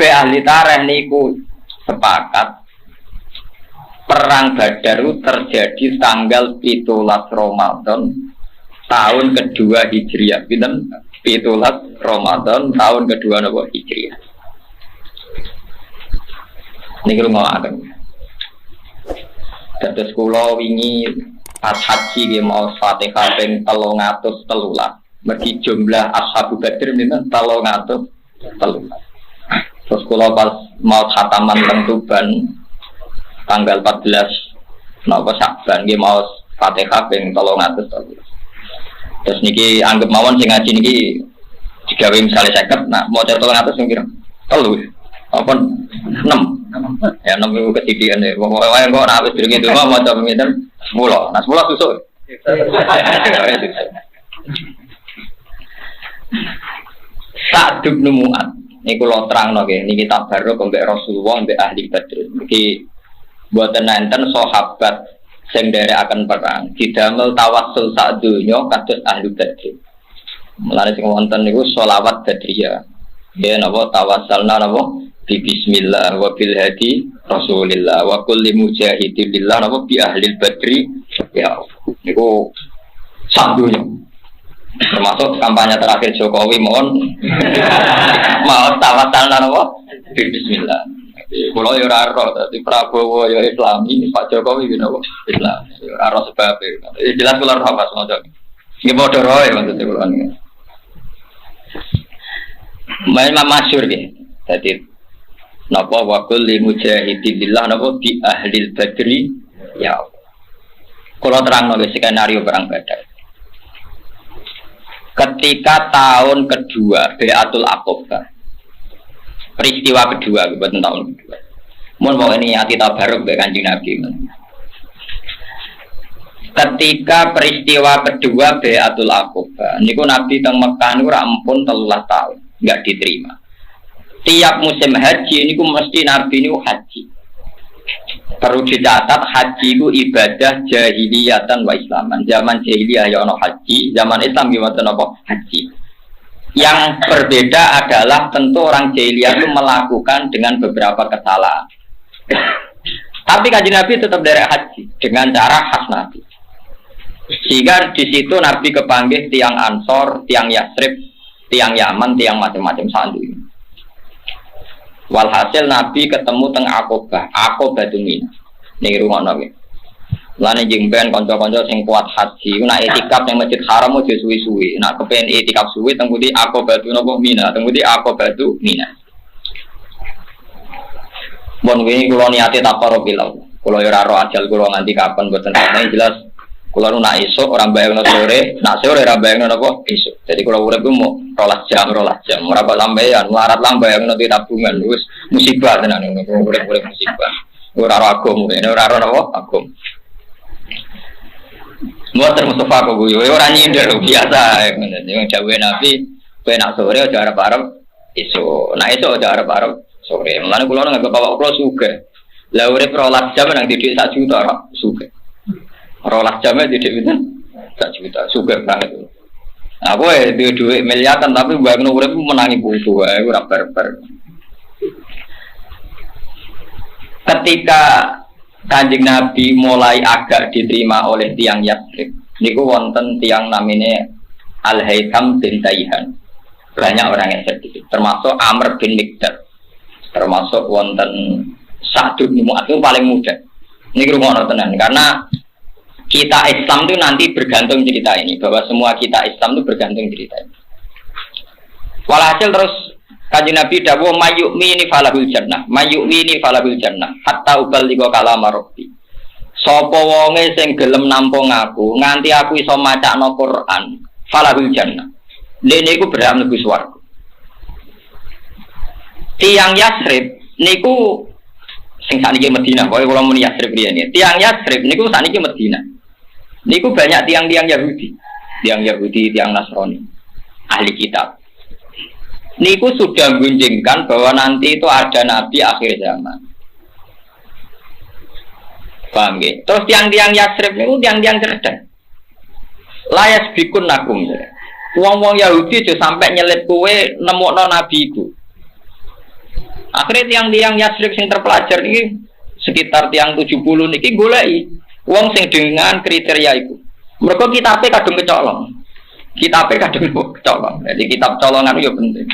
kabeh ahli tarikh niku sepakat perang Badar itu terjadi tanggal 17 Ramadan tahun kedua Hijriah. Pinten? 17 Ramadan tahun kedua napa Hijriah. Niki rumakake. Dados kula wingi pas haji nggih mau Fatihah ping 313. Mergi jumlah ashabu Badr pinten 313. Terus kula pas mau khataman teng Tuban tanggal 14 napa Sya'ban nggih mau Fatihah ping 313. Terus niki anggap mawon sing ngaji niki digawe misale 50 nak maca 300 sing kira. Telu. Apa 6. Ya 6 iku ketidikan e. Pokoke wae kok ora wis durung itu maca pinten 10. Nah 10 susuk. Sa'd bin Mu'adz niku kula terangno nggih niki tabarruk mbek Rasulullah mbek ahli Badr. Niki mboten enten sahabat sing nderekaken perang didamel tawassul sak donya kados ahli Badr. Mulane sing wonten niku sholawat Badriyah. Ya napa tawassalna napa bi bismillah wa bil hadi Rasulillah wa kulli mujahidin billah napa bi ahli Badri ya niku sak donya. Termasuk kampanye terakhir Jokowi mohon mau tawassalna napa bi bismillah. Kulo yo ora ro dadi Prabowo yo Islami, Pak Jokowi yo napa Islam. Ora ro sebab e. Jelas kula ora pas ngono. Nggih padha roe maksud kula niku. Memang masyhur nggih. Dadi napa wa kulli mujahidin billah napa bi ahli Badri ya. Kula terangno skenario perang Badar. Ketika tahun kedua Bai'atul Aqabah, peristiwa kedua betul tahun kedua. Mohon mau ini hati tabaruk be Kanjeng Nabi. Ketika peristiwa kedua Bai'atul Aqabah, niku Nabi teng Mekah niku ora ampun 13 tahun, enggak diterima. Tiap musim haji niku mesti Nabi niku haji. Perlu dicatat haji itu ibadah jahiliyatan wa islaman. Zaman jahiliyah ya ono haji, zaman Islam gimana apa haji. Yang berbeda adalah tentu orang jahiliyah itu melakukan dengan beberapa kesalahan. Tapi Kanjeng Nabi tetap derek haji dengan cara khas Nabi. Sehingga di situ Nabi kepanggil tiang Ansor, tiang Yasrib, tiang Yaman, tiang macam-macam sandu. Walhasil Nabi ketemu teng Aqabah, Aqabah Mina. Niki rumono nggih. Lane jeng ben kanca-kanca sing kuat haji, ku nek itikaf ning Masjid Haram ojo suwi-suwi. Nek kepen itikaf suwi teng pundi Aqabah Mina, teng pundi Aqabah Mina. Bon wingi kula niate taqarrub billah. Kula yo ora ro ajal kula nganti kapan mboten ana jelas. Kula nu nak esuk ora bayangno sore, nak sore ora bayangno napa esuk. Jadi kula urip ku mau 12 jam. Ora kok sampeyan melarat lang bayangno tabungan wis musibah tenan ngono. Urip musibah. Ora ro agama, ora ro napa agama. Mboten Mustafa kok guyu, ora nyindir biasa ngene. Jawab Nabi, kowe nak sore aja arep-arep esuk. Nak esuk aja arep-arep sore. Mulane kula nganggep bapak kula sugih. Lah urip 12 jam nang didik 1 juta sugih. 12 jamnya tidak bisa 1 juta, sugar banget. Aku duit miliaran tapi bayangin urip menangi butuh, aku rapper. Ketika Kanjeng Nabi mulai agak diterima oleh tiang Yasrib, niku wonten tiang namanya Al-Haytham bin Taihan. Banyak orang yang sedikit, termasuk Amr bin Mikdad, termasuk wonten Sa'd bin Mu'adz itu paling muda. Ini rumah tenan karena kita Islam itu nanti bergantung cerita ini, bahwa semua kita Islam itu bergantung cerita ini. Walhasil terus Kanjeng Nabi dawuh mayyu'mini falahul jannah, mayyu'mini falahul jannah, hatta uballigha kalama rabbi. Sapa wonge sing gelem nampung aku nganti aku iso macakno Quran, falahul jannah. Dene iku berhak mlebu swarga. Tiang Yasrib niku sing sakniki Madinah, pokoke kula muni Yasrib riyane. Tiang Yasrib niku sakniki Madinah. Niku banyak tiang-tiang Yahudi, tiang Nasrani, ahli kitab. Niku sudah gunjingkan bahwa nanti itu ada nabi akhir zaman. Paham nggih? Terus tiang-tiang Yasrib niku tiang-tiang cerdas. Layas bikun nakum. Wong-wong Yahudi aja sampai nyelip kowe nemokno nabi iku. Akhirnya tiang-tiang Yasrib sing terpelajar ini sekitar tiang 70 niki goleki wong sing dengan kriteria itu. Mergo kitabe kadung kecolong. Kitabe kadung kecolong. Jadi kitab colongan itu penting.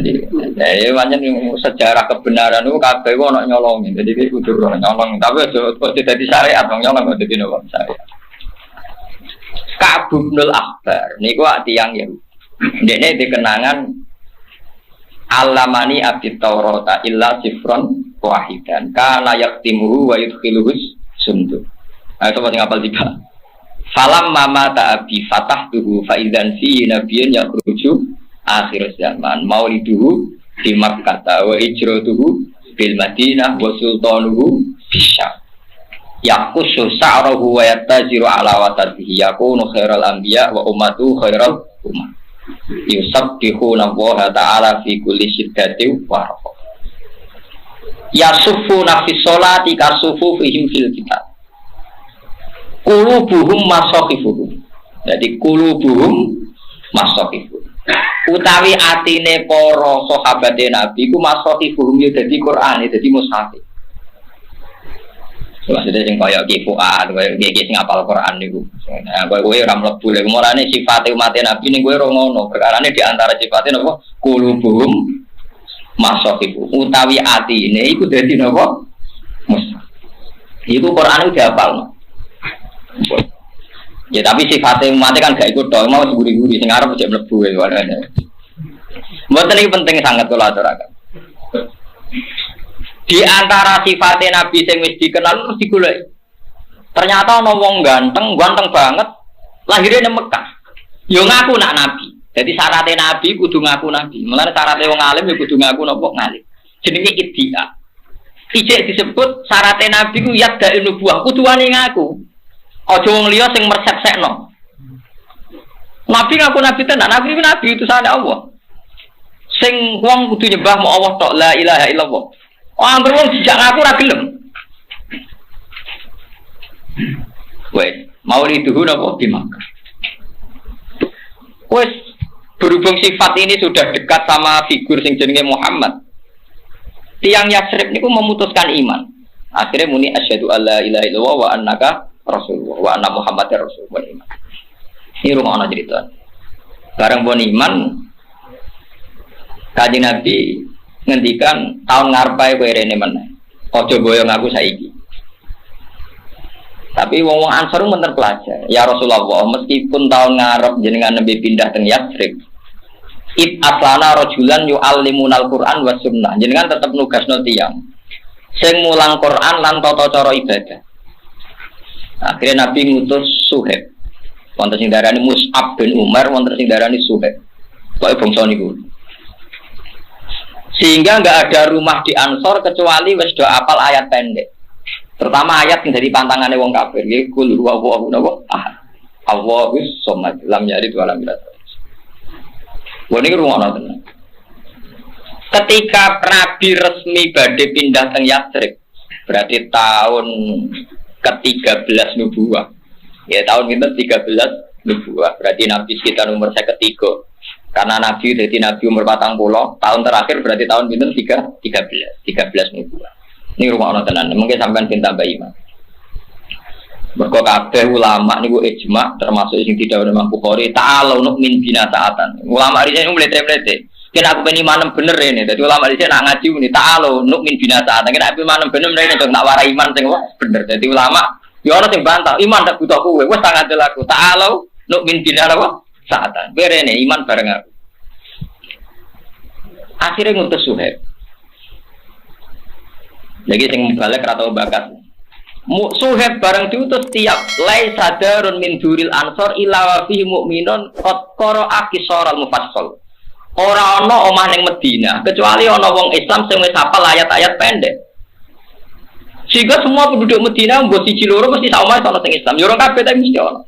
Jadi ya pancen sejarah kebenaran itu kabeh ono nyolongin. Jadi iki kudu nyolong, tapi kok dadi syariat nyolong kok dadi nopo syariat. Ka'ab bin al-Ahbar niku tiyang ya. Ndekne dikenangan Alamani abdi Taurata illa sifron wahidan kana yaktimuhu wa yudkhiluhus sundu. Nah, itu pasti ngapal tiga. Falam mama ta'abi fatahtuhu fa'idan fi nabiyyan yakhruju akhir zaman mauliduhu di Makkah wa hijratuhu bil Madinah wa sultanuhu bisyam. Yaqusu sa'ruhu wa yattajiru ala watatihi yakunu khairal anbiya wa ummatu khairal ummah. Yusabbihuna Allah ta'ala fi kulli syiddatin wa rafa. Yasufuna fi sholati kasufu fihim fil kitab. Qulubuhum masakhifuhum. Jadi qulubuhum masakhifuhum. Utawi atine para sahabate Nabi ku masakhifuhum ya dadi Quran, dadi mushaf. Maksudnya sing kaya Ki Fuad, kaya sing apal Quran niku. Nah, kowe ora mlebu lek mulane sifate umat Nabi ning kowe ora ngono. Perkarane di antara sifate napa? Qulubuhum masakhifuhum. Utawi atine iku dadi napa? Mushaf. Iku Quran udah hafal. Ya tapi sifatnya umatnya kan gak ikut dong, mau seguri-guri, sing arep cek mlebu ya warnanya. Mboten iki penting sangat kula aturaken. Di antara sifatnya Nabi sing wis dikenal terus digoleki. Ternyata ana wong ganteng banget, lahirnya nang Mekah. Yo ngaku nak Nabi. Jadi syaratnya Nabi kudu ngaku Nabi. Mulane syaratnya wong alim ya kudu ngaku napa ngalim. Jenenge iddia. Ijek disebut syaratnya Nabi ku yadda nubuwah, kudu wani ngaku. Aja wong liya sing mersek-sekno. Nabi ngaku nabi tenan, nabi itu sana Allah. Sing wong kudu nyembah mu Allah tok, la ilaha illallah. Oh, angger wong dijak ngaku ora gelem. Wes, mauliduhu napa di Makkah. Wes, berhubung sifat ini sudah dekat sama figur sing jenenge Muhammad. Tiang Yasrib niku memutuskan iman. Akhirnya muni asyhadu alla ilaha illallah wa annaka Rasulullah wa anna Muhammadar Rasulullah iman. Ini rumah ana cerita. Bareng pun iman Kanjeng Nabi ngendikan tahun ngarepe kowe rene meneh. Aja boyong aku saiki. Tapi wong-wong Ansor men terpelajar. Ya Rasulullah, meskipun tahun ngarep jenengan nembe pindah teng Yatsrib. Id aslana rajulan yu'allimunal Qur'an wa sunnah. Jenengan tetep nugasno tiyang sing mulang Quran lan tata cara ibadah. Akhirnya Nabi ngutus Suhaib. Wonten sing darani Mus'ab bin Umar, wonten sing darani Suhaib. Kok bangsa niku. Sehingga enggak ada rumah di Ansor kecuali wis do apal ayat pendek. Terutama ayat yang dari pantangane wong kafir, nggih kul huwallahu ahad. Allahus samad, lam yalid wa lam yulad. Wong niku rumono tenan. Ketika Nabi resmi badhe pindah teng Yatsrib, berarti tahun ke-13 nubuwah. Ya tahun itu 13 nubuwah. Berarti Nabi sekitar umur saya ketiga. Karena Nabi jadi Nabi umur 40, tahun terakhir berarti tahun itu 13 nubuwah. Ini rumah orang tenan. Mungkin sampean bin tambah iman. Mergo kabeh ulama niku ijma termasuk sing tidak Imam Bukhari ta'alu nu'min bina ta'atan. Ulama iki mlete-mlete. Kena aku ben iman bener ini. Dadi ulama iki nak ngaji muni ta'alu nu'min bina ta'atan. Kena aku iman bener ini dong nak warai iman sing bener. Dadi ulama ya ana sing bantah, iman tak butuh kowe, wis tak ngandel aku. Ta'alu nu'min bina ta'atan. Berene iman bareng aku. Akhirnya ngutus Suhaib. Lagi sing balik ra tau bakat. Suhaib bareng diutus tiap lai sadarun min duril ansor ila wa fihi mu'minun qad qara'a qisaral mufassal. Ora ana omah ning Madinah kecuali ana wong Islam sing wis hafal ayat-ayat pendek. Sehingga semua penduduk Madinah mbok siji loro mesti sak omah ana sing Islam. Yo ora kabeh tapi mesti ana.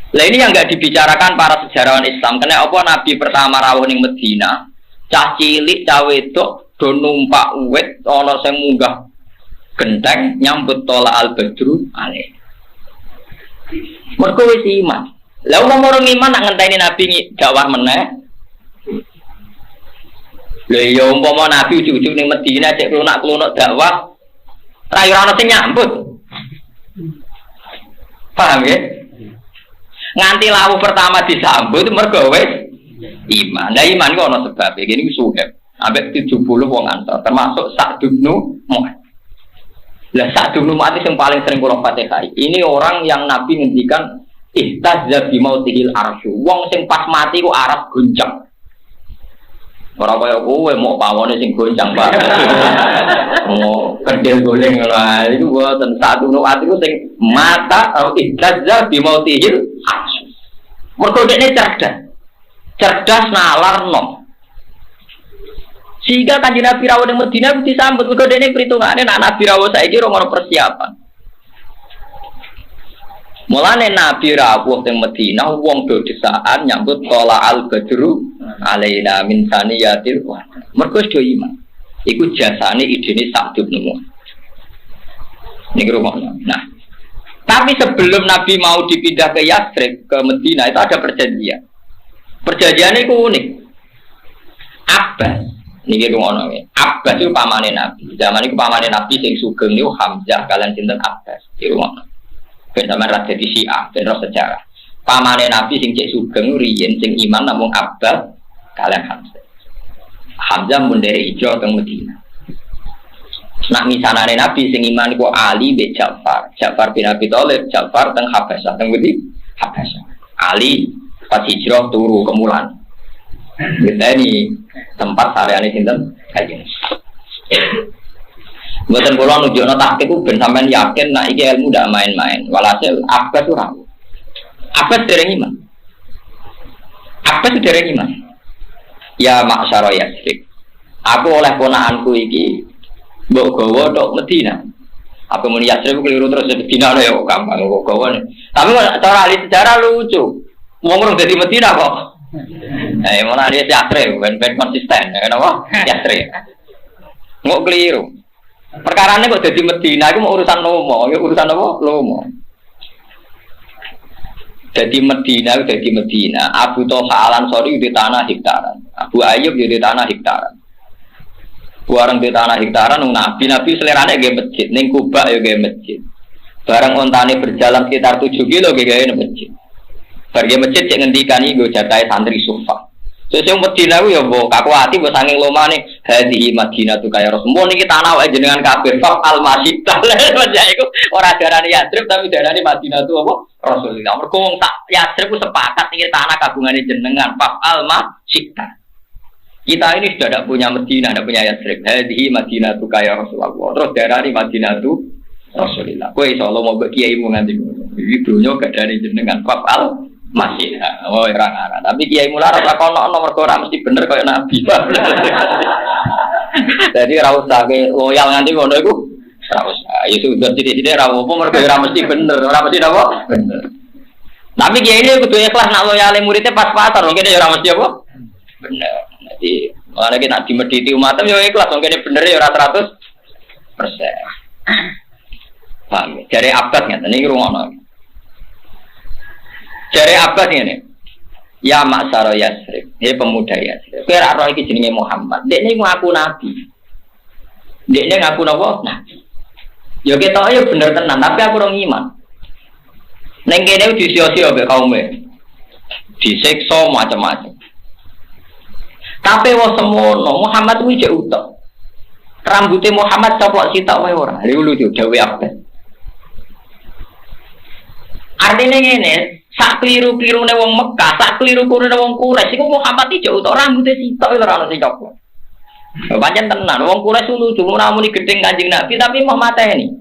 Lah ini yang enggak dibicarakan para sejarawan Islam. Karena apa Nabi pertama rawuh ning Madinah, cah cilik, cah wedok do numpak uwit ana sing munggah genteng nyambut tola al-badru alaih. Mergo wis iman. Lah wong orang iman nak ngenteni Nabi dakwah meneh. Lha ya umpama Nabi ujug-ujug ning Madinah cek klunak-klunuk dakwah, ra ora ono sing nyambut. Paham ya? Nganti lawu pertama disambut mergo wis iman. Lah iman kok ana sebab iki niku suheb. Ambek 70 wong antar termasuk Sa'd bin Mu'adz. Lah Sa'd bin Mu'adz yang paling sering kula Fatihah. Ini orang yang Nabi ngendikan ihtazza bi mautihil arsy. Wong sing pas mati ku aras goncang. Ora kaya kowe mau pawone sing goncang Pak. Mau kedel goleng lha iku boten Sa'd bin Mu'adz iku sing mata ihtazza bi mautihil arsy. Mergo dekne cerdas nalar nom. Sehingga kanjeng Nabi rawuh ning Madinah disambut mergo dene perhitungane nek Nabi rawuh saiki ora ono persiapan. Mulane Nabi rawuh ning Madinah wong do desaan nyambut tola al badru alaina min saniyatil wa. Mergo do iman. Iku jasane idene Sa'd bin Mu'adz. Niki rumakno. Nah, tapi sebelum Nabi mau dipindah ke Yatsrib ke Madinah itu ada perjanjian. Perjanjiannya itu unik. Abbas, ini ngono ya. Abbas itu pamane Nabi. Zaman itu pamane Nabi sing sugeng niku Hamzah kalian sinten Abbas. Iki ngono. Ben sampean ra dadi Syiah, ben ro sejarah. Pamane Nabi sing cek sugeng riyen sing iman namung Abbas kalian Hamzah. Hamzah mun dari ijo teng Madinah. Nak misanane Nabi sing iman iku Ali bin Ja'far. Ja'far bin Abi Thalib, Ja'far teng Habasyah teng Wedi Habasyah. Ali pas hijrah turu ke Mulan. Kita ini tempat sareane sinten kajian. Mboten kula nunjukno taktik ku ben sampean yakin nek iki ilmu ndak main-main. Walhasil Abbas ora. Abbas dereng iman. Abbas dereng iman. Ya maksara Yatsrib. Aku oleh ponakanku iki mbok gawa tok Madinah. Apa muni Yatsrib keliru terus Madinah ya gampang kok gawa. Tapi cara ahli sejarah lucu. Wong urung dadi Madinah kok. Nah, malah dia Yatsrib ben konsisten, kenapa? Yatsrib. Ngok keliru. Perkarane kok dadi Madinah iku mau urusan lomo, ya urusan apa? Lomo. Jadi Madinah, jadi Madinah. Abu Thalha Al-Ansari di tanah hektaran. Abu Ayyub di tanah hektaran. Barang di tanah hektaran, Nabi selerane ge masjid, ning Kuba ya ge masjid. Barang ontane berjalan sekitar 7 kilo ge masjid. Pergi masjid cek ngendikan iki nggo jatahe santri sufa. Sesuk Madinah ku ya mbok kaku ati mbok saking lomane hadhi Madinah tu kaya Rasul. Mun iki tanah wae jenengan kabeh fa al-masjid. Lah iku ora darane Yatsrib tapi darane Madinah tu apa? Rasulullah. Mergo wong tak Yatsrib ku sepakat iki tanah kagungane jenengan fa al-masjid. Kita ini sudah tidak punya Madinah, tidak punya Yatsrib. Hadhi Madinah tu kaya Rasulullah. Terus darane Madinah tu Rasulullah. Kowe insyaallah mau bagi kiaimu nganti ngono. Iki dunya gadane jenengan fa al masih, oh orang Arab. Tapi kiai mular ora kono nomor ora mesti bener kaya nabi. Jadi ra usah ke loyal nganti ngono iku. Ra usah. Ya sudah sithik-sithik ra apa mergo ora mesti bener, ora mesti apa? Bener. Tapi kiai ini kudu ikhlas nak loyale muridnya pas-pasan, mungkin ya ora mesti apa? Bener. Jadi ora nek dimediti umatem ya ikhlas, mungkin bener ya ora 100%. Paham. Jare abad ngeten iki rungono. Jare Abbas ngene. Ya maksara Yatsrib, he pemuda Yatsrib. Kowe ora roh iki jenenge Muhammad. Dekne ngaku nabi. Dekne ngaku napa? Nabi. Ya ketok ya bener tenan, tapi aku ora ngiman. Ning kene disio-sio mbek kaume. Disiksa macam-macam. Tapi wong semono Muhammad kuwi jek utek. Rambute Muhammad coplok sitok wae ora. Lha lucu dawuh Abbas. Artinya ngene, sak kliru-klirune wong Mekah, sak kliru-klirune wong Quraisy iku Muhammad iki jauh ora rambute sitok ora ono sing coplok. Pancen tenan, wong Quraisy lucu namung gedeng Kanjeng Nabi tapi mau mateni.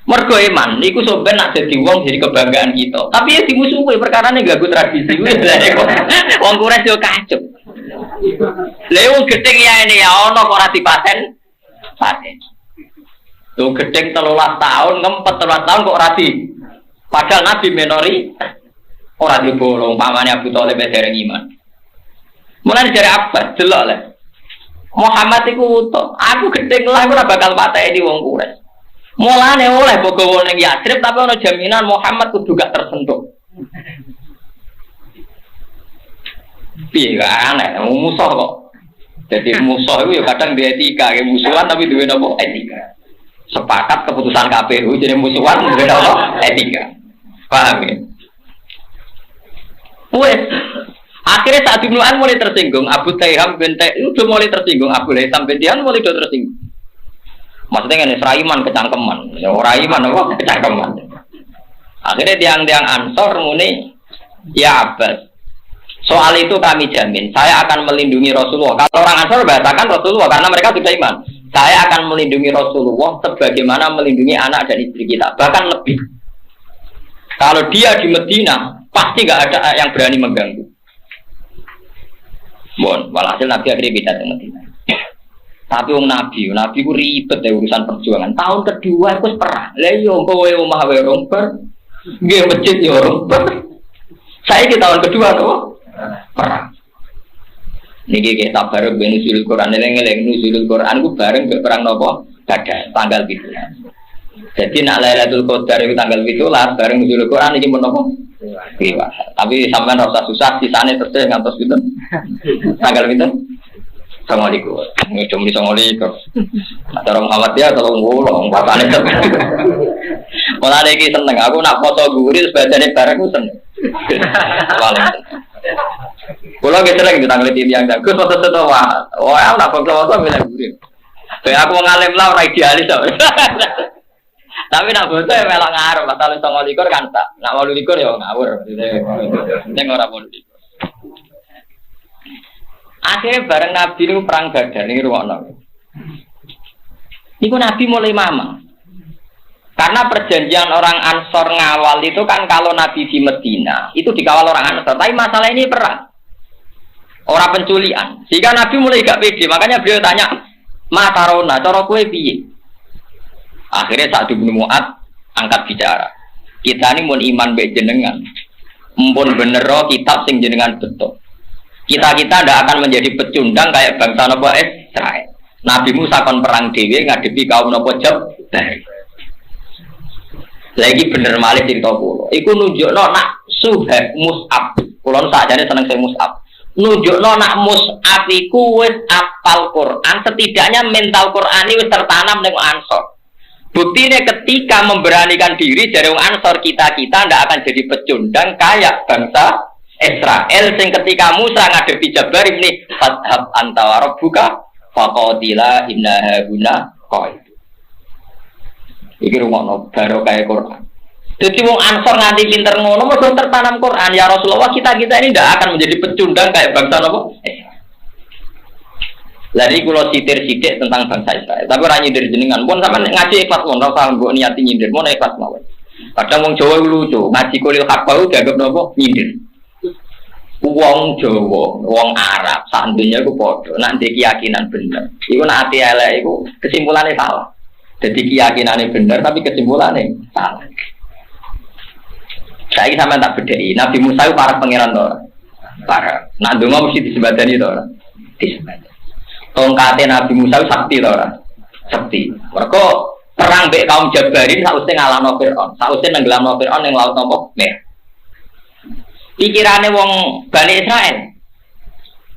Mergo iman niku sampeyan nak dadi wong jadi kebanggaan kita. Tapi ya dimusuhi perkarane ganggu tradisi kuwi. Wong Quraisy yo kacuk. Lha wong gedeng ya ini ya ono kok ora dipaten. Paten. Tuh gedeng 13 tahun, ngempet 13 tahun kok ora di. Padahal Nabi menori orang dibolong pamane Abu Thalib dereng iman. Mulane jare Abbas delok le. Muhammad iku utuh. Aku gedeng lah ora bakal pateni wong Quraisy. Mulane oleh bogo ning Yatsrib tapi ana jaminan Muhammad kudu gak tersentuh. Piye gak aneh musuh kok. Jadi musuh itu ya kadang dia etika, ya musuhan tapi duwe apa? Etika. Sepakat keputusan KPU jadi musuhan duwe apa? Etika. Paham ya? Wes. Akhirnya saat Ibnu An mulai tersinggung, Abu Taiham bin itu udah mulai tersinggung, Abu Laitham bin Tihan mulai udah tersinggung. Maksudnya ini seraiman kecangkeman, ya orang iman apa kecangkeman. Akhirnya tiang-tiang Ansor muni, ya Abbas, soal itu kami jamin, saya akan melindungi Rasulullah. Kalau orang Ansor bahasakan Rasulullah karena mereka sudah iman. Saya akan melindungi Rasulullah sebagaimana melindungi anak dan istri kita, bahkan lebih. Kalau dia di Medina, pasti nggak ada yang berani mengganggu. Bon, walhasil Nabi akhirnya pindah ke Medina. Tapi wong Nabi ku ribet ya urusan perjuangan. Tahun kedua itu perang. Lah yo kowe omah wae romper. Nggih masjid yo romper. Saiki tahun kedua to perang. Niki kita baru nuzulul Quran eleng-eleng nuzulul Quran ku bareng mbek perang napa? Badar tanggal 7. Jadi nak Lailatul Qadar itu tanggal 7 bareng nuzulul Quran iki menapa? Iya. Tapi sampean ora usah susah sisane terus ngantos pinten? Tanggal pinten? Assalamualaikum. Ngecom di Assalamualaikum. Ada orang Muhammadiyah atau orang Wulong, bapaknya seneng. Malah ada yang seneng, aku nak foto gurih, sebadanya bareng aku seneng. Paling seneng. Kalau kita lagi ditanggal tim yang jago, foto-foto wah, aku nak foto-foto bilang gurih. Kayak aku ngalim lah, orang idealis. Tapi nak foto ya melak ngaruh, masalah Assalamualaikum kan tak. Nak mau likur ya ngawur. Ini orang mau likur. Akhirnya bareng Nabi itu perang Badar ini ruang. Itu Nabi mulai mamang. Karena perjanjian orang Ansor ngawal itu kan kalau Nabi di Medina itu dikawal orang Ansor. Tapi masalah ini perang, orang penculian. Sehingga Nabi mulai gak pede. Makanya beliau tanya, Matarona, cara kue piye? Akhirnya Sa'd bin Mu'adz angkat bicara. Kita ini mun iman mbek jenengan, mumpun bener kitab sing jenengan betul. Kita tidak akan menjadi pecundang kayak bangsa Nabi Israel. Nabi Musa kon perang dewi ngadepi kaum Nabi Jabbar. Lagi bener malih cerita kulo. Iku nunjukno nak Suhaib Mus'ab. Kulo sakjane seneng sing Mus'ab. Nunjukno nak Mus'ab iku wis apal Quran, setidaknya mental Quran wis tertanam ning Ansor. Buktinya ketika memberanikan diri dari Ansor kita tidak akan jadi pecundang kayak bangsa Israel sing ketika Musa ngadepi Jabbar ini fadhab anta wa rabbuka faqatila inna hauna qaid. Iki rumono baru kaya Quran. Jadi wong Ansor nganti pinter ngono mesti tertanam Quran. Ya Rasulullah kita ini tidak akan menjadi pecundang kayak bangsa napa? Lari kula sitir-sitik tentang bangsa Israel. Tapi ora nyindir jenengan. Pun sampean ngaji ikhlas mon ora usah mbok niati nyindir, mon ikhlas mawon. Kadang wong Jawa lucu, ngaji kulil hak bau dianggap napa? Nyindir. Wong Jawa, wong Arab, santunya itu podo. Nanti keyakinan bener. Iku nak hati elek, iku kesimpulannya salah. Jadi keyakinannya bener, tapi kesimpulannya salah. Saya ini sama tak bedai. Nabi Musa itu para pangeran toh, para. Nak donga mesti disebadani toh, disebadani. Tongkatnya Nabi Musa itu sakti toh, sakti. Mereka perang be kaum Jabarin, sausnya ngalahno Fir'aun, sausnya nenggelamno Fir'aun yang laut nopo merah. Pikirane wong Bani Israel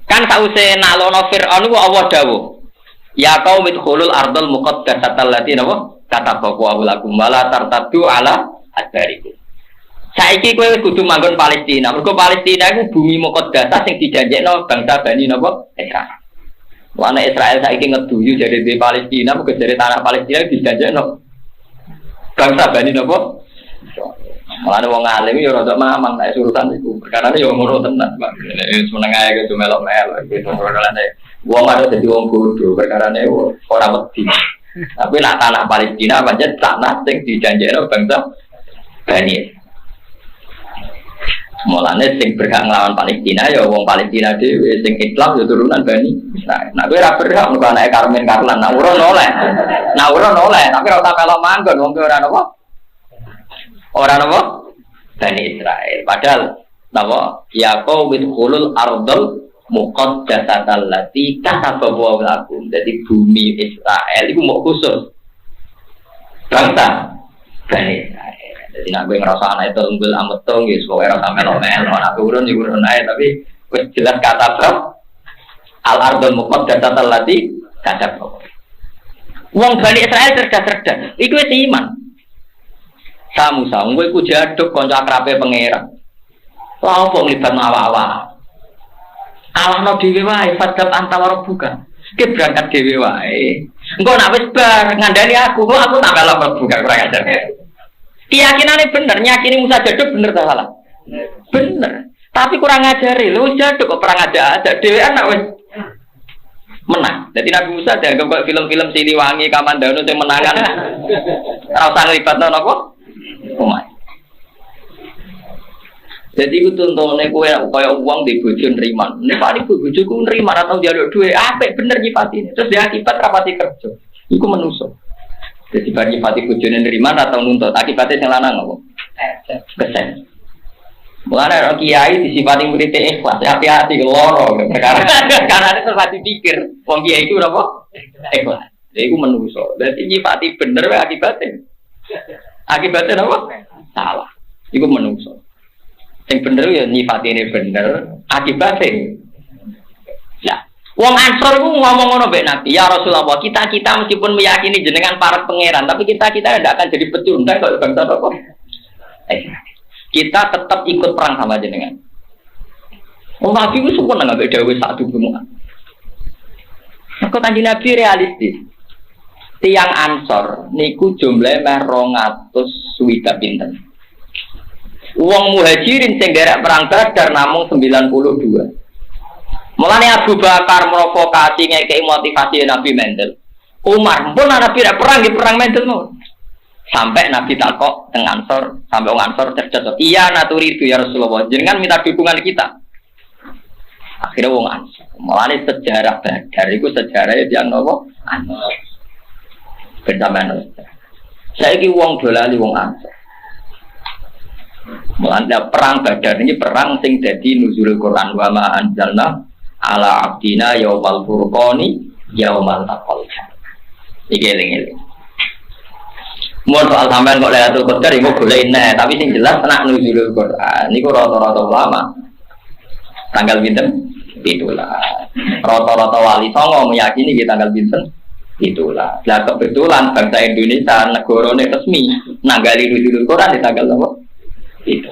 kan sause nalono Fir'aun ku Allah dawuh ya qaum idkhulul ardal muqaddasatal lati napa katabahu lakum wala tartaddu ala adbarikum. Saiki kowe kudu manggon Palestina. Mergo Palestina iku bumi muqaddasah sing dijanjekno bangsa Bani napa Israel. Wana Israel saiki ngeduyu jadi di Palestina, bukan dari tanah Palestina dijanjekno bangsa Bani napa. Malah wong alim yo rada mamang nek urusan iku. Perkarane yo ngono tenan, Pak. Wis meneng ae gitu melok-melok gitu. Perkarane wong ada dadi wong bodho, perkarane ora wedi. Tapi nek tanah Palestina pancen tanah sing dijanjekno bangsa Bani. Mulane sing berhak nglawan Palestina ya wong Palestina dhewe, sing Islam ya turunan Bani Israil. Nek kowe ora berhak mergo anake Karmen Karlan, nek ora oleh. Nek ora oleh, tapi ora tak melok manggon wong ora napa. Orang apa? Bani Israel. Padahal apa? Ya qaum idkhulul ardal muqaddasatal lati katabahu lakum. Jadi bumi Israel itu mau khusus bangsa Bani Israel. Jadi nak gue ngerasa anak itu unggul ametong, ya semoga rasa melo-melo. Nak turun ya turun aja. Tapi jelas kata bab Al-ardul muqaddasah allati kadab. Wong Bani Israel cerdas-cerdas. Iku wis iman. Musa, kowe iku jaduk kanca akrabe pangeran. Lah opo nglibat awak-awak? Alahno dhewe wae fadab antawara buka. Ki berangkat dhewe wae. Engko nek wis bar ngandani aku, kok aku tak melok buka kurang ajar. Keyakinane bener, nyakini Musa jaduk bener ta salah? Bener. Tapi kurang ajari, lu jaduk kok perang aja dhewean nek wis menang. Jadi Nabi Musa dianggap kok film-film Siliwangi, Kamandano sing menangan. Ora usah nglibatno napa? Omah. Jadi ku tuntune kowe kaya wong di bojo nriman. Nek paling bojoku nriman atau njaluk dhuwit, apik bener nyipatine. Terus dia akibat rapati kerja. Iku menungso. Jadi bagi nyipati bojone nriman atau nuntut, akibatnya sing lanang apa? Kesen. Mulane ora kiai disifati murid ikhlas, hati-hati loro karena itu pasti pikir wong kiai itu apa? Ikhlas. Lha iku menungso. Dadi nyifati bener wae akibatnya. Akibatnya apa? Salah. Iku menungso. Sing bener ya nyifatine bener, akibatnya. Ya, wong Ansor iku ngomong ngono mbek Nabi, ya Rasulullah, kita meskipun meyakini jenengan para pangeran, tapi kita tidak akan jadi pecundang kalau bangsa apa? Kita tetap ikut perang sama jenengan. Oh Nabi itu suka nggak beda satu semua. Aku kanji Nabi realistis. Tiang Ansor niku jumlahnya 200 swida pinten. Uang muhajirin sing derek perang Badar namung 92. Mulane Abu Bakar provokasi ngekei motivasi Nabi Mendel. Umar pun Nabi perang Mendel mau. Sampai Nabi takok teng Ansor, sampai wong Ansor cerdas. Iya naturi itu ya Rasulullah. Jangan minta dukungan kita. Akhirnya wong Ansor. Mulane sejarah Badar itu sejarahnya yang nopo? Ansor. Bersamaan. Saiki wong dolali wong Ansor. Mulane perang Badar ini perang sing dadi nuzulul Quran wa ma anzalna ala abdina yaumal furqani yaumal taqal. Iki eling-eling. Mun soal sampean kok Lailatul Qadar iku golek neh, tapi sing jelas nak nuzulul Quran niku rata-rata ulama. Tanggal pinten? 17. Rata-rata wali songo meyakini ki tanggal pinten? 17. Lah kebetulan bangsa Indonesia negarane resmi nanggali nuzulul Quran di tanggal apa? Itu.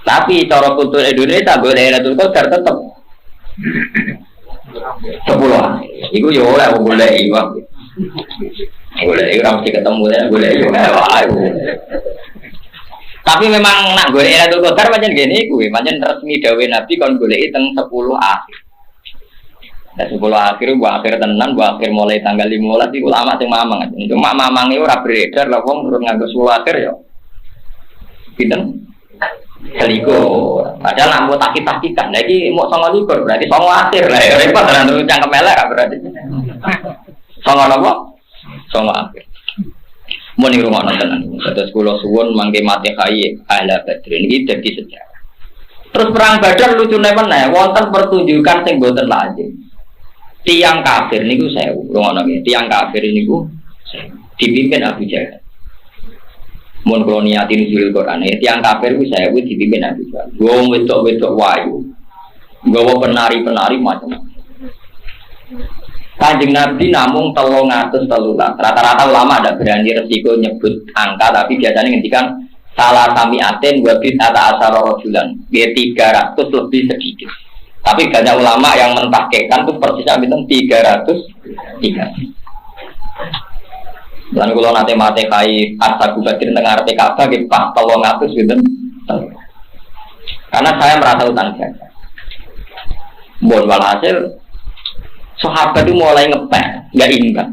Tapi cara kultur Indonesia golek Lailatul Qadar tetep 10. Iku yo ora golek iku. Boleh, orang mesti ketemu ya, boleh juga. Tapi memang nak boleh Lailatul Qadar macam gini, macam resmi dawe Nabi kon boleh teng 10 akhir. Dan 10 akhir, akhir tenan, akhir mulai tanggal 15 itu lama sing mamang. Cuma mamang itu ora beredar lah, wong urut nganggo 10 akhir ya. Pinten? Selikur. Padahal nak takik-takikan, lagi mau 9 berarti 9 akhir lah. Repot tenan terus cangkem elek berarti. 9 apa? Sama akhir. Mau nih rumah nonton. Terus pulau Suwon mangke mati kai ahla Badrin ini jadi sejarah. Terus perang Badar lucu mana? Wonten pertunjukan sing boten lazim. Tiang kafir niku saya rumah nonton. Tiang kafir niku dipimpin Abu Jahal. Mun koloniatin nuzul Quran. Tiang kafir niku saya dipimpin Abu Jahal. Wong wedok-wedok wayu. Gawa penari-penari macam-macam. Kanjeng Nabi namung 313. Rata-rata ulama ada berani resiko nyebut angka, tapi biasanya ngendikan salah samiatin wabit ata asara rajulan. Dia 300 lebih sedikit. Tapi banyak ulama yang mentahkekkan itu persisnya bilang 303. Dan kalau nanti mati kai Asabu Badrin tengah arti Ka'bah gitu Pak 300 gitu. Karena saya merasa utang jasa. Bon walhasil sahabat itu mulai ngeper, nggak imbang.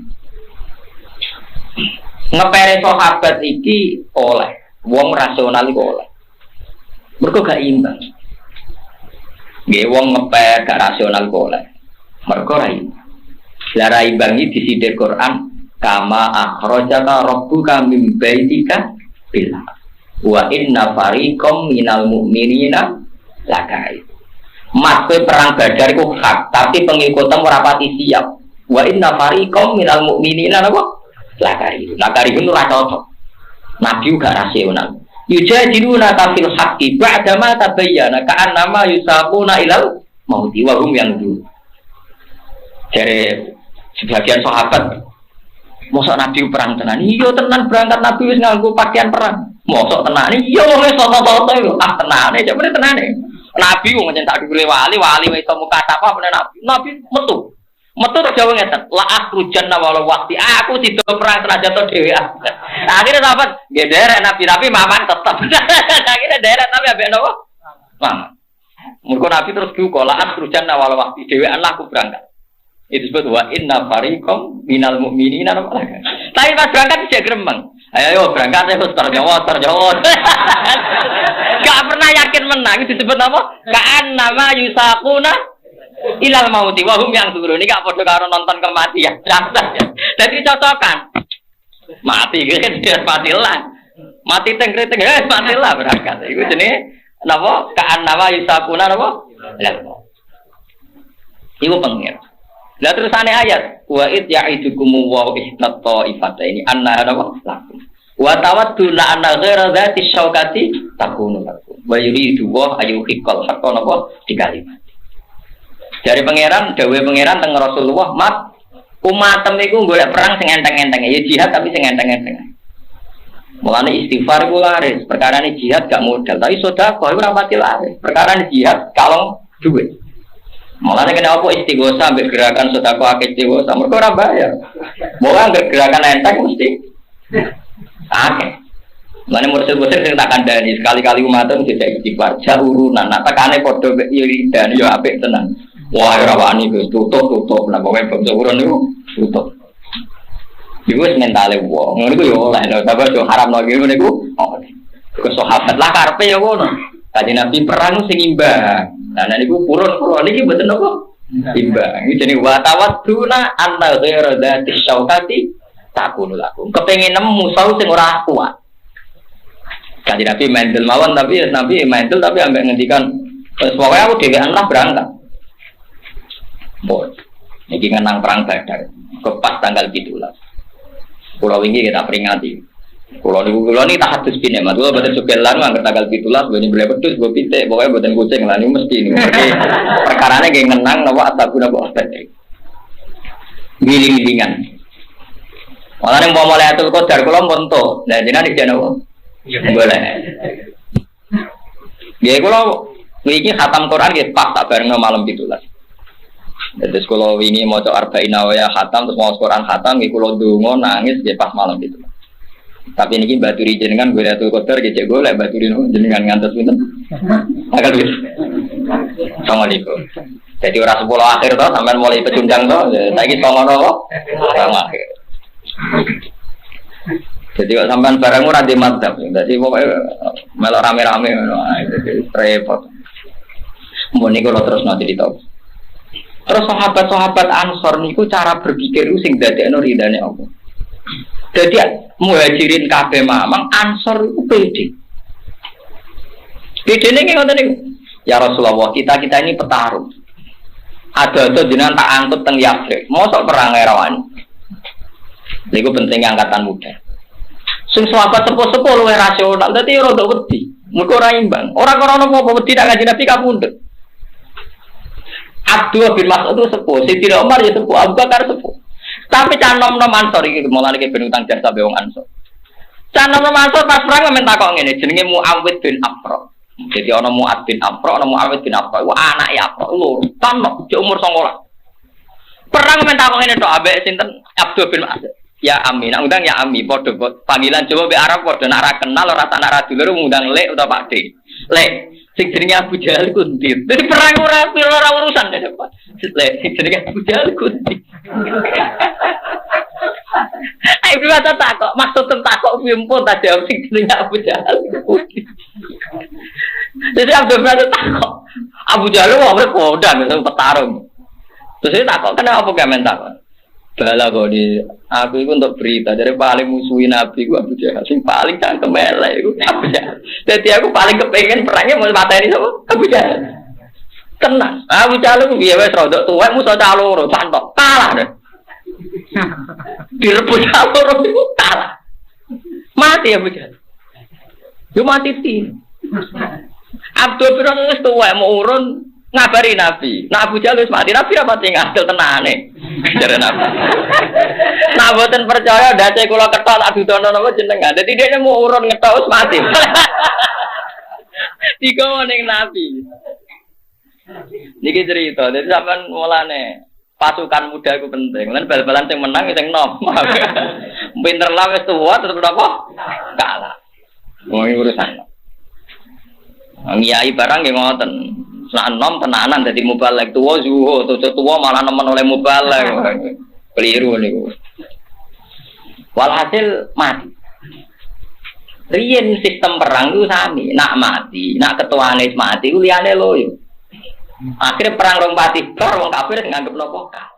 Ngepere sahabat iki oleh, wong rasional itu oleh. Mereka gak imbang. Nggih wong ngeper gak rasional itu oleh. Mereka rai. Lah rai imbang iki disidir Quran, kama akhrajaka rabbuka min baitika bil wa inna fariqam minal mu'minina lakai. Mas perang Badar itu hak, tapi pengikutnya merapati siap. Wa inna fariqam minal mu'minina apa? Lakari itu ora cocok. Nabi juga rasional. Yujadiluna fil haqqi ba'da ma tabayyana ka'annama yusaquna ilal mauti wa hum yanzurun. Dari sebagian sahabat, mosok Nabi perang tenan. Iya tenan berangkat Nabi wis nganggo pakaian perang. Mosok tenan. Iya wong wis soto-soto tenane, jare tenane. Nabi wong nyentak dhuwure wali wis muka apa Nabi. Nabi metu. Metu terus jawab ngeten, la akhrujanna walau waqti. Aku tidak perang senajan to dhewe. Akhirnya sahabat, nggih derek Nabi maman tetep. Akhirnya derek Nabi ambek napa? Maman. Mergo Nabi terus duka, la akhrujanna walau waqti dhewean aku berangkat. Itu disebut wa inna fariqam minal mu'minina. Tapi pas berangkat tidak gremeng. Ayo berangkat terus terjawab. Gak pernah yakin menang. Itu disebut apa? Ka'an nama yusaquna ilal mauti wahum yang turun. Ini gak podo karo nonton kematian. Jadi cocokan. Mati kan dia matilah. Mati tengkring matilah berangkat. Itu jenis napa? Ka'an nama yusaquna napa? Ilal mauti. Iku pengir. Lah terusane ayat wa id ya'idukum wa ihtat ta'ifataini anna napa lakum. Wa tawaddu la anna ghaira dzati syaukati takunu lakum. Wa yuridu wa ayyuhiqal haqqo napa dikalimat. Dari pangeran, dawuh pangeran teng Rasulullah, "Mat, umatem iku golek perang sing enteng-enteng, ya jihad tapi sing enteng-enteng." Mulane istighfar iku laris, perkarane jihad gak modal, tapi sedekah iku ora pati laris. Perkarane jihad kalong duit. Mulane kena apa istighosa ambek gerakan sedekah akeh istighosa, mergo ora bayar. Mau ambek gerakan enteng mesti akeh. Mulane murid-murid sing tak kandhani sekali-kali umatem tidak istighfar, urunan, nak tekane padha mek iridan yo apik tenan. Wah, ora wani wis tutup, nek kowe bangsa urun niku tutup. Iku wis mentale wong. Ngono iku yo oleh lho, tapi yo haram lagi ngene iku. Oh. Ke sahabat lah karepe yo ngono. Kanjeng Nabi perang sing imbang. Nah niku purun niki mboten apa? Imbang. Iki jenenge wa tawadduna anna ghairu dzati syaukati takunu lakum. Kepengin nemu musuh sing ora kuat. Kanjeng Nabi mendel mawon tapi Nabi mendel tapi ambek ngendikan wis pokoke aku dhewean lah berangkat. Bos, ini ngenang perang Badar, kepas tanggal 17. Pulau ini kita peringati. Pulau ini tak hadus bine, maksudnya buatan sugelan, angker tanggal 17, ini boleh pedus, gue pitek, pokoknya buatan kucing lah, ini mesti ini. Perkaranya kayak ngenang, nama ataku nama Badar. Giling-gilingan. Malah yang mau mulai atur kodar, kalau monto, nah jadi nanti dia nama. Boleh. Ya, kalau ini khatam Quran, ya pas tak bareng malam 17. Jadi kalau ini mau coba arba'in nawaya khatam terus mau Quran khatam, kalau dungo nangis dia pas malam itu. Tapi ini baturi jenengan gue lihat kotor, gede gue lihat baturi jenengan ngantos minum. Agak lucu. Assalamualaikum. Jadi orang 10 akhir toh sampai mulai pecundang toh, lagi tongono sama akhir. Jadi kok sampai barang murah di madzhab, jadi pokoknya melok rame-rame, jadi repot. Mau nih kalau terus nanti ditahu. Terus sahabat-sahabat Ansor niku cara berpikir itu sing dadekno ridane Allah. Dadi muhajirin kabeh mamang Ansor iku pede. Bedene nggih ngoten niku. Ya Rasulullah, kita ini petarung. Ada jenengan tak angkut teng Yatsrib. Mosok perang erawan. Niku penting angkatan muda. Sing sahabat sepuh-sepuh luwih rasional, dadi rada wedi. Mergo ora imbang. Ora krana apa-apa wedi tak Kanjeng Nabi kapundhut. Abdullah bin Mas'ud itu sepuh, Sayyidina Umar ya sepuh, Abu Bakar sepuh. Tapi canom-nom Ansor iki mulane ke ben utang jasa be wong Ansor. Canom-nom Ansor pas perang men takok ngene, jenenge Muawid bin Afra. Jadi ana Muad bin Afra, ana Muawid bin Afra. Iku anake Afra loro, tamak di umur 19. Perang men takok ngene tok ambek sinten Abdul bin Mas'ud. Ya Ami, nak undang ya Ami, padha panggilan Jawa be Arab padha nak ra kenal ora tak nak ra dulur ngundang Lek utawa Pak D. Lek sing jenenge Abu Jahal ku ndi? Dadi perang ora urusan ya, Pak. Sing jenenge Abu Jahal ku ndi? Ayo priwata takok, maksud takok piye pun tak jawab sing jenenge Abu Jahal ku ndi. Jadi Abdul Razak takok. Abu Jahal wong kodang petarung. Terus dia takok, kenapa gamen takok? Bala kok di aku itu untuk berita dari paling musuhi Nabi ku Abu Jahal, sing paling cangkem elek iku Abu Jahal. Dadi aku paling kepengen perangnya mau mateni sapa? Abu Jahal. Tenang. Abu Jahal ku piye wis rodok tuwek musuh cah loro, santok kalah deh. Direbut cah loro iku kalah. Mati Abu Jahal. Yo mati ti. Abdul bin wis tuwek mau urun ngabari Nabi. Nah Abu Jahal wis mati, Nabi ra pati ngadil tenane. Jare Nabi. Nah mboten percaya dase kula ketok tak dudono napa jenengan. Dadi dhekne mau urun ngetok wis mati. Digawa ning Nabi. Niki cerita, dadi sampean mulane pasukan muda itu penting. Lan bal-balan sing menang sing nom. Pinter lah wis tuwa tetep apa? Kalah. Wong urusan. Ngiyai barang nggih ngoten. Nak nom tenanan dadi mubalek tuwa zuhud, tuwa malah nemen oleh mubalek. Keliru niku. Walhasil mati. Riyen sistem perang itu sami, nak mati, nak ketuane mati ku liyane loyo. Akhirnya perang rong pati bar wong kafir nganggep napa kalah.